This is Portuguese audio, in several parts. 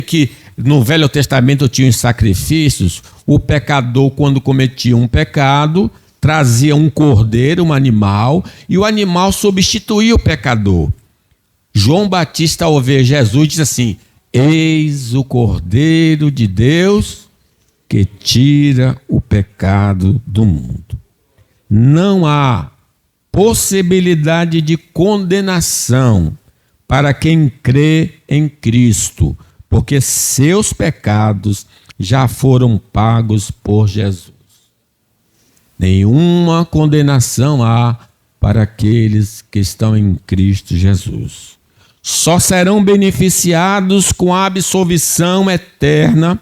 que no Velho Testamento tinha os sacrifícios. O pecador, quando cometia um pecado, trazia um cordeiro, um animal, e o animal substituía o pecador. João Batista, ao ver Jesus, diz assim: eis o Cordeiro de Deus que tira o pecado do mundo. Não há possibilidade de condenação para quem crê em Cristo, porque seus pecados já foram pagos por Jesus. Nenhuma condenação há para aqueles que estão em Cristo Jesus. Só serão beneficiados com a absolvição eterna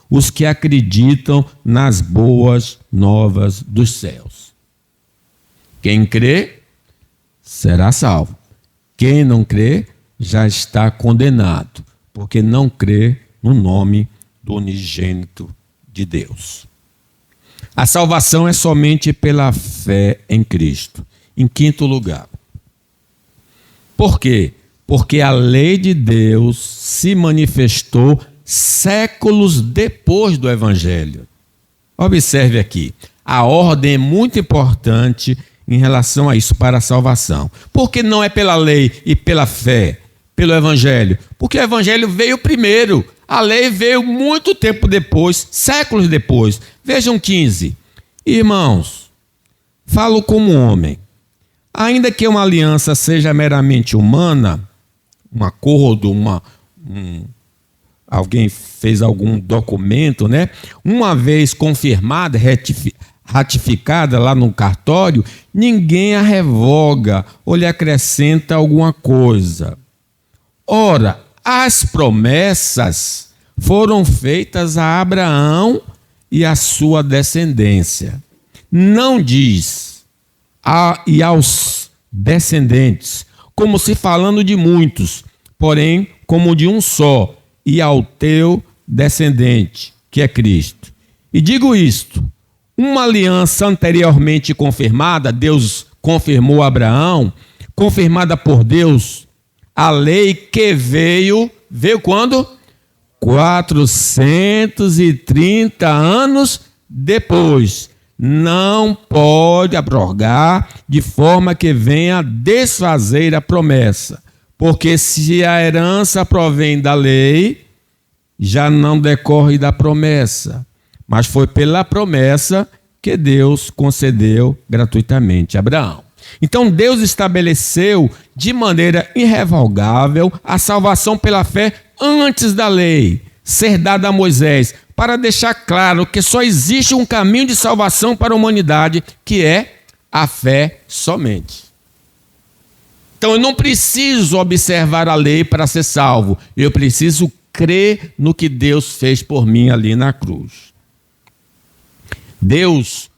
os que acreditam nas boas novas dos céus. Quem crê será salvo. Quem não crê já está condenado, porque não crê no nome do unigênito de Deus. A salvação é somente pela fé em Cristo. Em quinto lugar, por quê? Porque a lei de Deus se manifestou séculos depois do Evangelho. Observe aqui, a ordem é muito importante em relação a isso, para a salvação. Por que não é pela lei e pela fé, pelo Evangelho? Porque o Evangelho veio primeiro, a lei veio muito tempo depois, séculos depois. Vejam 15. Irmãos, falo como homem. Ainda que uma aliança seja meramente humana, um acordo, alguém fez algum documento, né? Uma vez confirmada, ratificada lá no cartório, ninguém a revoga ou lhe acrescenta alguma coisa. Ora, as promessas foram feitas a Abraão e a sua descendência. Não diz e aos descendentes, como se falando de muitos, porém como de um só, e ao teu descendente, que é Cristo. E digo isto: uma aliança anteriormente confirmada, Deus confirmou a Abraão, confirmada por Deus, a lei que veio quando? 430 anos depois. Não pode abrogar de forma que venha desfazer a promessa. Porque se a herança provém da lei, já não decorre da promessa. Mas foi pela promessa que Deus concedeu gratuitamente a Abraão. Então Deus estabeleceu de maneira irrevogável a salvação pela fé antes da lei ser dada a Moisés, para deixar claro que só existe um caminho de salvação para a humanidade, que é a fé somente. Então eu não preciso observar a lei para ser salvo, eu preciso crer no que Deus fez por mim ali na cruz. Deus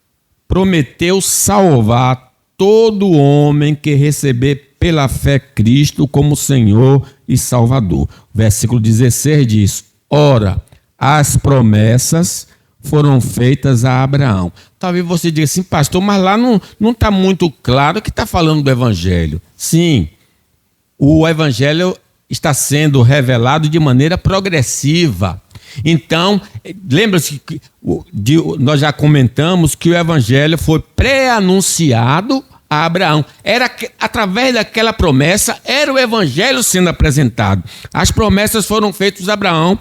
prometeu salvar todo homem que receber pela fé Cristo como Senhor e Salvador. Versículo 16 diz: ora, as promessas foram feitas a Abraão. Talvez você diga assim: pastor, mas lá não está muito claro que está falando do Evangelho. Sim, o Evangelho está sendo revelado de maneira progressiva. Então, lembra-se que nós já comentamos que o Evangelho foi pré-anunciado a Abraão. Era através daquela promessa, era o Evangelho sendo apresentado. As promessas foram feitas a Abraão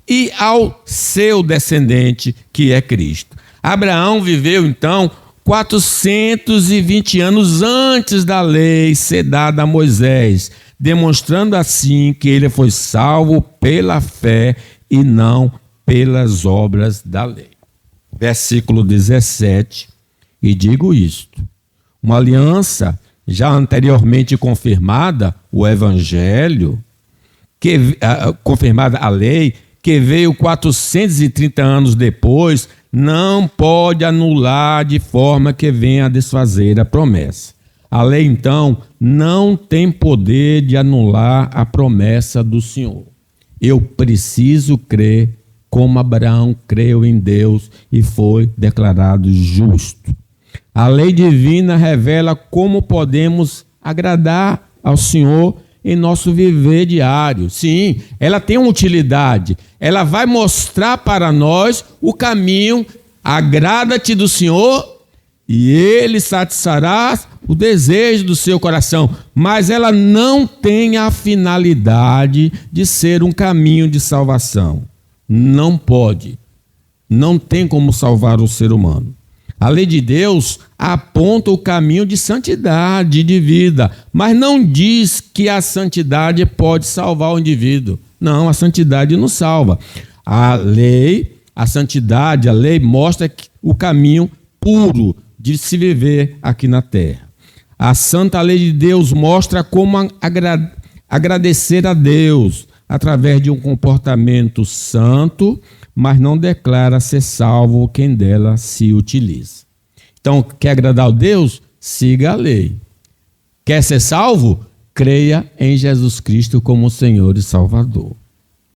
e ao seu descendente, que é Cristo. Abraão viveu, então, 420 anos antes da lei ser dada a Moisés, demonstrando assim que ele foi salvo pela fé e não pelas obras da lei. Versículo 17, e digo isto: uma aliança já anteriormente confirmada, o Evangelho, confirmada a lei, que veio 430 anos depois, não pode anular de forma que venha a desfazer a promessa. A lei, então, não tem poder de anular a promessa do Senhor. Eu preciso crer como Abraão creu em Deus e foi declarado justo. A lei divina revela como podemos agradar ao Senhor em nosso viver diário. Sim, ela tem uma utilidade. Ela vai mostrar para nós o caminho. Agrada-te do Senhor e Ele satisfará o desejo do seu coração. Mas ela não tem a finalidade de ser um caminho de salvação. Não pode. Não tem como salvar o ser humano. A lei de Deus aponta o caminho de santidade, de vida, mas não diz que a santidade pode salvar o indivíduo. Não, a santidade não salva. A lei, a santidade, a lei mostra o caminho puro de se viver aqui na terra. A santa lei de Deus mostra como agradecer a Deus através de um comportamento santo, mas não declara ser salvo quem dela se utiliza. Então, quer agradar a Deus? Siga a lei. Quer ser salvo? Creia em Jesus Cristo como Senhor e Salvador.